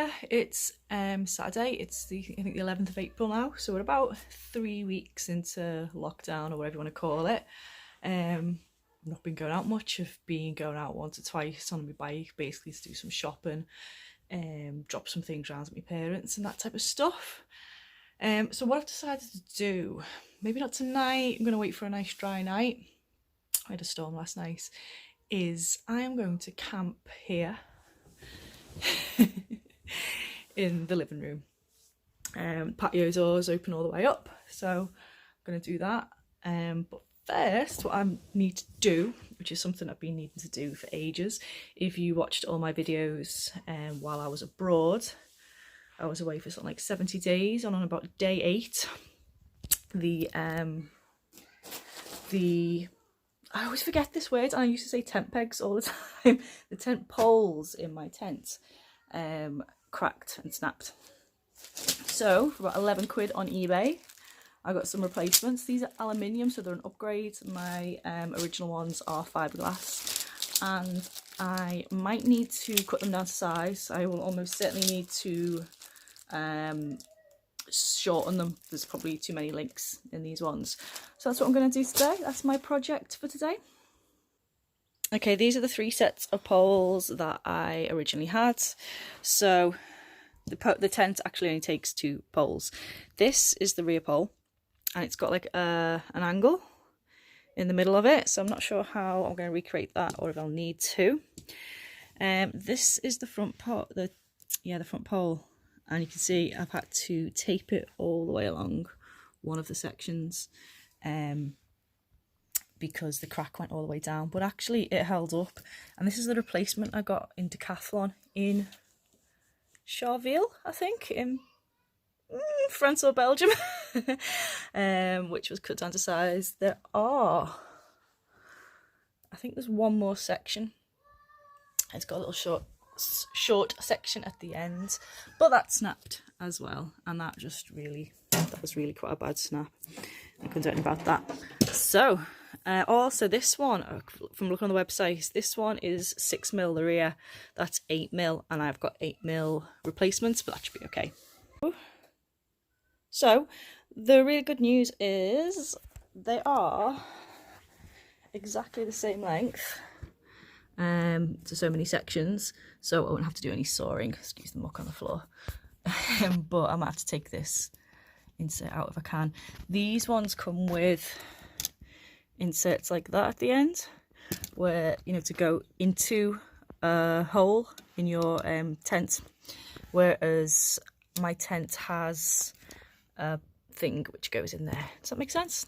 yeah, it's Saturday. It's I think the 11th of April now, so we're about 3 weeks into lockdown, or whatever you want to call it. I've not been going out much. I've been going out once or twice on my bike, basically to do some shopping, drop some things around at my parents and that type of stuff. So what I've decided to do, maybe not tonight, I'm going to wait for a nice dry night. I had a storm last night. Is I am going to camp here in the living room. Patio doors open all the way up, so I'm going to do that. But first, what I need to do, which is something I've been needing to do for ages, if you watched all my videos while I was abroad, I was away for something like 70 days, on about day 8. I always forget this word, and I used to say tent pegs all the time. The tent poles in my tent cracked and snapped. So for about 11 quid on eBay, I got some replacements. These are aluminium, so they're an upgrade. My original ones are fiberglass, and I might need to cut them down to size. I will almost certainly need to shorten them. There's probably too many links in these ones, so that's what I'm going to do today. That's my project for today. Okay, these are the 3 sets of poles that I originally had. So the tent actually only takes 2 poles. This is the rear pole, and it's got like an angle in the middle of it, so I'm not sure how I'm going to recreate that, or if I'll need to. This is the front part, the front pole. And you can see I've had to tape it all the way along one of the sections because the crack went all the way down. But actually it held up. And this is the replacement I got in Decathlon in Charville, I think, in France or Belgium, which was cut down to size. I think there's one more section. It's got a little short section at the end, but that snapped as well, and that was really quite a bad snap. I couldn't do anything about that. So also this one, from looking on the website, this one is 6mm the rear, that's 8mm, and I've got 8mm replacements, but that should be okay. So the really good news is they are exactly the same length to so many sections, so I won't have to do any sawing. Excuse the muck on the floor. But I might have to take this insert out if I can. These ones come with inserts like that at the end, where to go into a hole in your tent, whereas my tent has a thing which goes in there. Does that make sense?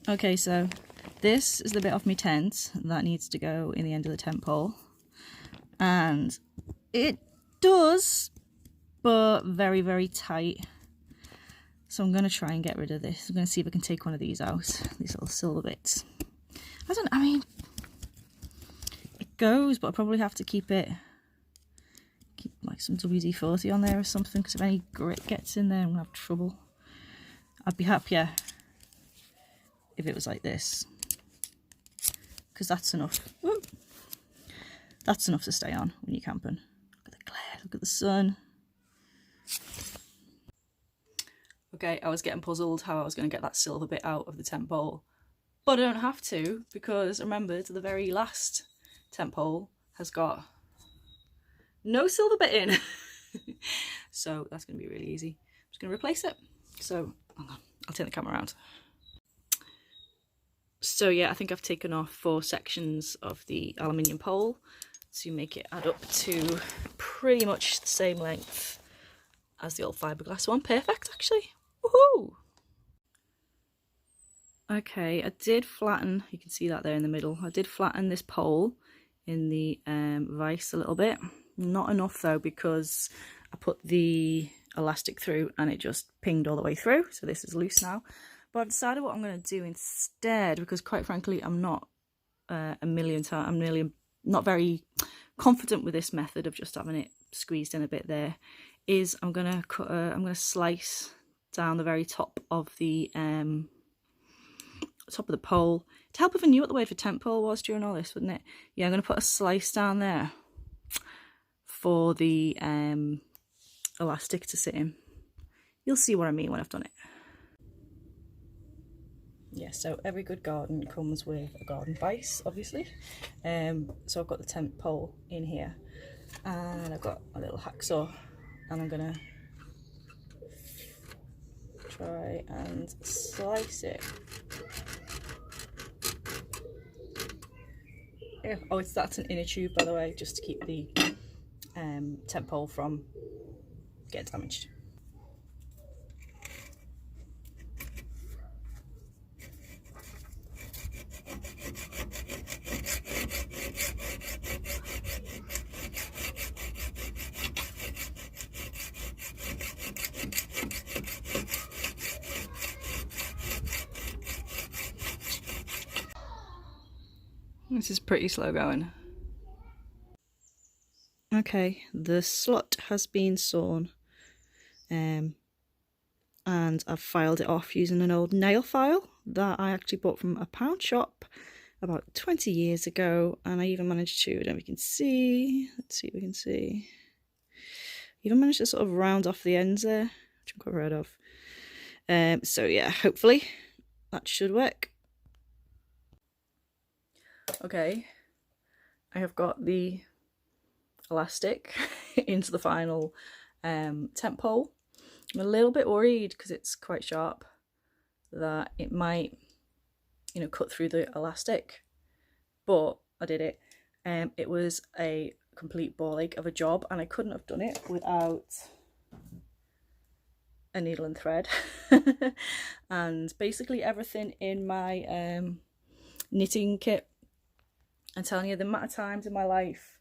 Okay, so this is the bit of my tent that needs to go in the end of the tent pole, and it does, but very, very tight. So I'm going to try and get rid of this. I'm going to see if I can take one of these out, these little silver bits. I mean, it goes, but I probably have to keep like some WD-40 on there or something, because if any grit gets in there, I'm going to have trouble. I'd be happier if it was like this, because that's enough. Woo! That's enough to stay on when you're camping. Look at the glare, look at the sun. Okay, I was getting puzzled how I was going to get that silver bit out of the tent pole, but I don't have to, because remember, the very last tent pole has got no silver bit in. So that's going to be really easy. I'm just going to replace it. So hang on, I'll turn the camera around. So yeah, I think I've taken off 4 sections of the aluminium pole to make it add up to pretty much the same length as the old fiberglass one. Perfect, actually. Woohoo! Okay, I did flatten, you can see that there in the middle, I did flatten this pole in the vise a little bit. Not enough though, because I put the elastic through and it just pinged all the way through, so this is loose now. But I've decided what I'm going to do instead, because quite frankly I'm not I'm really not very confident with this method of just having it squeezed in a bit there, is I'm going to slice down the very top of the pole. To help if I knew what the word for tent pole was during all this, wouldn't it? Yeah, I'm going to put a slice down there for the elastic to sit in. You'll see what I mean when I've done it. Yeah, so every good garden comes with a garden vise, obviously. So I've got the tent pole in here, and I've got a little hacksaw, and I'm gonna try and slice it. Yeah. Oh, that's an inner tube, by the way, just to keep the tent pole from getting damaged. This is pretty slow going. Okay, the slot has been sawn, and I've filed it off using an old nail file that I actually bought from a pound shop about 20 years ago, and I even managed to, I don't know if you can see, let's see if we can see, even managed to sort of round off the ends there, which I'm quite proud of. So yeah, hopefully that should work. Okay, I have got the elastic into the final tent pole. I'm a little bit worried because it's quite sharp that it might, you know, cut through the elastic, but I did it. It was a complete ball ache of a job, and I couldn't have done it without a needle and thread. And basically everything in my knitting kit. I'm telling you, the amount of times in my life,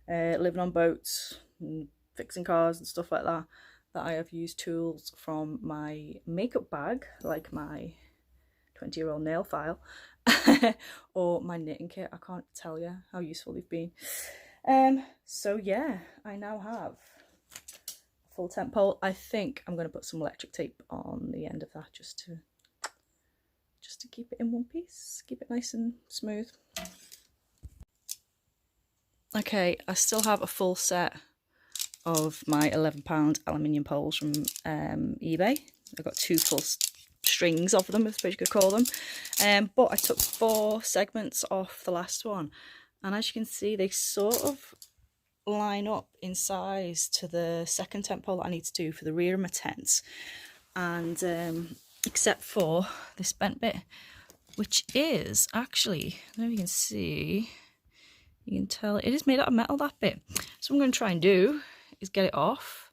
living on boats and fixing cars and stuff like that, that I have used tools from my makeup bag, like my 20-year-old nail file, or my knitting kit. I can't tell you how useful they've been. So yeah, I now have a full tent pole. I think I'm going to put some electric tape on the end of that just to keep it in one piece, keep it nice and smooth. Okay, I still have a full set of my £11 aluminium poles from eBay. I've got 2 full strings of them, I suppose you could call them. But I took 4 segments off the last one, and as you can see, they sort of line up in size to the second tent pole that I need to do for the rear of my tent. And except for this bent bit, which is actually, I don't know if you can see, you can tell it is made out of metal, that bit. So what I'm going to try and do is get it off,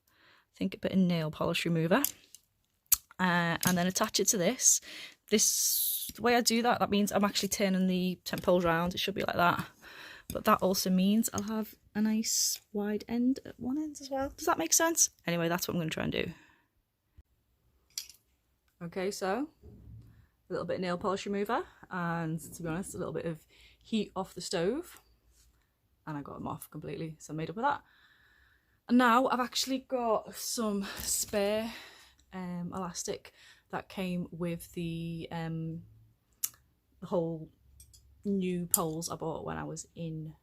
I think a bit of nail polish remover, and then attach it to this. The way I do that, that means I'm actually turning the tent poles round. It should be like that, but that also means I'll have a nice wide end at one end as well. Does that make sense? Anyway, that's what I'm going to try and do. Okay, so a little bit of nail polish remover, and to be honest, a little bit of heat off the stove, and I got them off completely, so I'm made up of that. And now I've actually got some spare elastic that came with the whole new poles I bought when I was in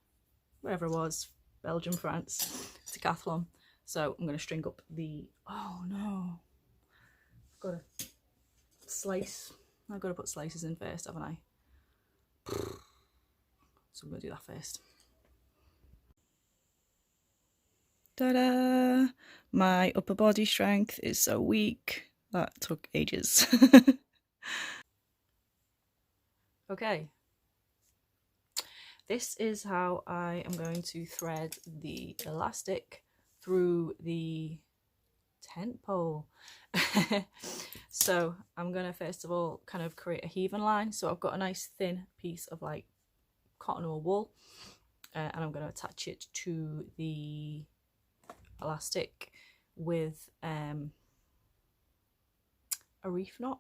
wherever it was, Belgium, France, Decathlon. So I'm going to string up the, oh no, I've got to slice, I've got to put slices in first, haven't I? So I'm going to do that first. Ta-da! My upper body strength is so weak. That took ages. Okay. This is how I am going to thread the elastic through the tent pole. So I'm going to first of all kind of create a heaving line. So I've got a nice thin piece of like cotton or wool, and I'm going to attach it to the elastic with a reef knot.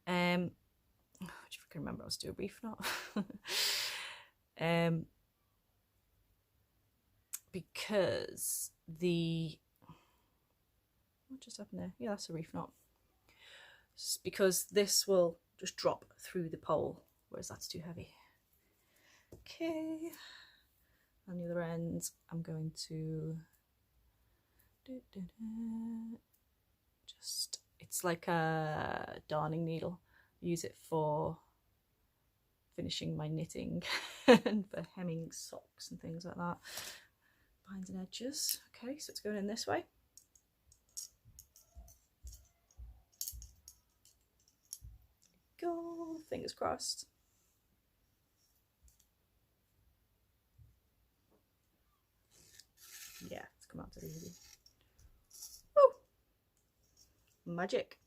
If I can remember, I was doing a reef knot. Because what just happened there? Yeah, that's a reef knot. Because this will just drop through the pole, whereas that's too heavy. Okay, and the other end I'm going to just, it's like a darning needle. I use it for finishing my knitting and for hemming socks and things like that. Binds and edges. Okay, so it's going in this way. Go, fingers crossed. Yeah, it's come out dead easy. Woo! Magic.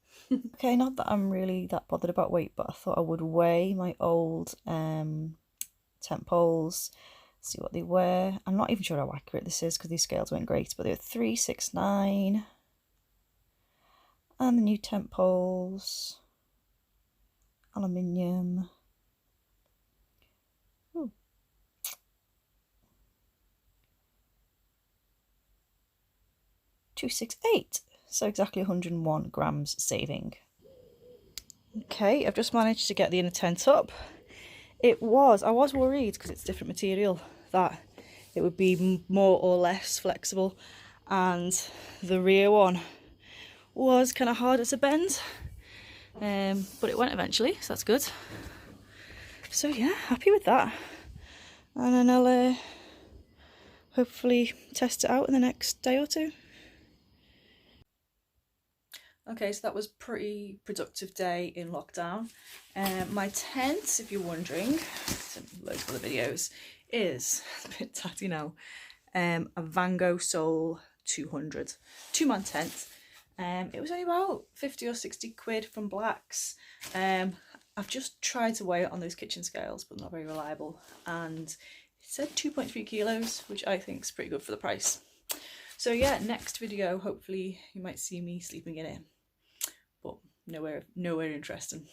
Okay, not that I'm really that bothered about weight, but I thought I would weigh my old tent poles, see what they were. I'm not even sure how accurate this is because these scales weren't great, but they were 369. And the new tent poles, aluminium. Ooh. 268. So exactly 101 grams saving. Okay, I've just managed to get the inner tent up. I was worried because it's different material that it would be more or less flexible, and the rear one was kind of harder to bend, but it went eventually, so that's good. So yeah, happy with that, and then I'll hopefully test it out in the next day or two. Okay, so that was a pretty productive day in lockdown. My tent, if you're wondering, loads of other videos, is a bit tatty now. A Vango Soul 200 2-man tent. It was only about 50 or 60 quid from Blacks. I've just tried to weigh it on those kitchen scales, but not very reliable. And it said 2.3 kilos, which I think is pretty good for the price. So yeah, next video, hopefully you might see me sleeping in it, but nowhere interesting.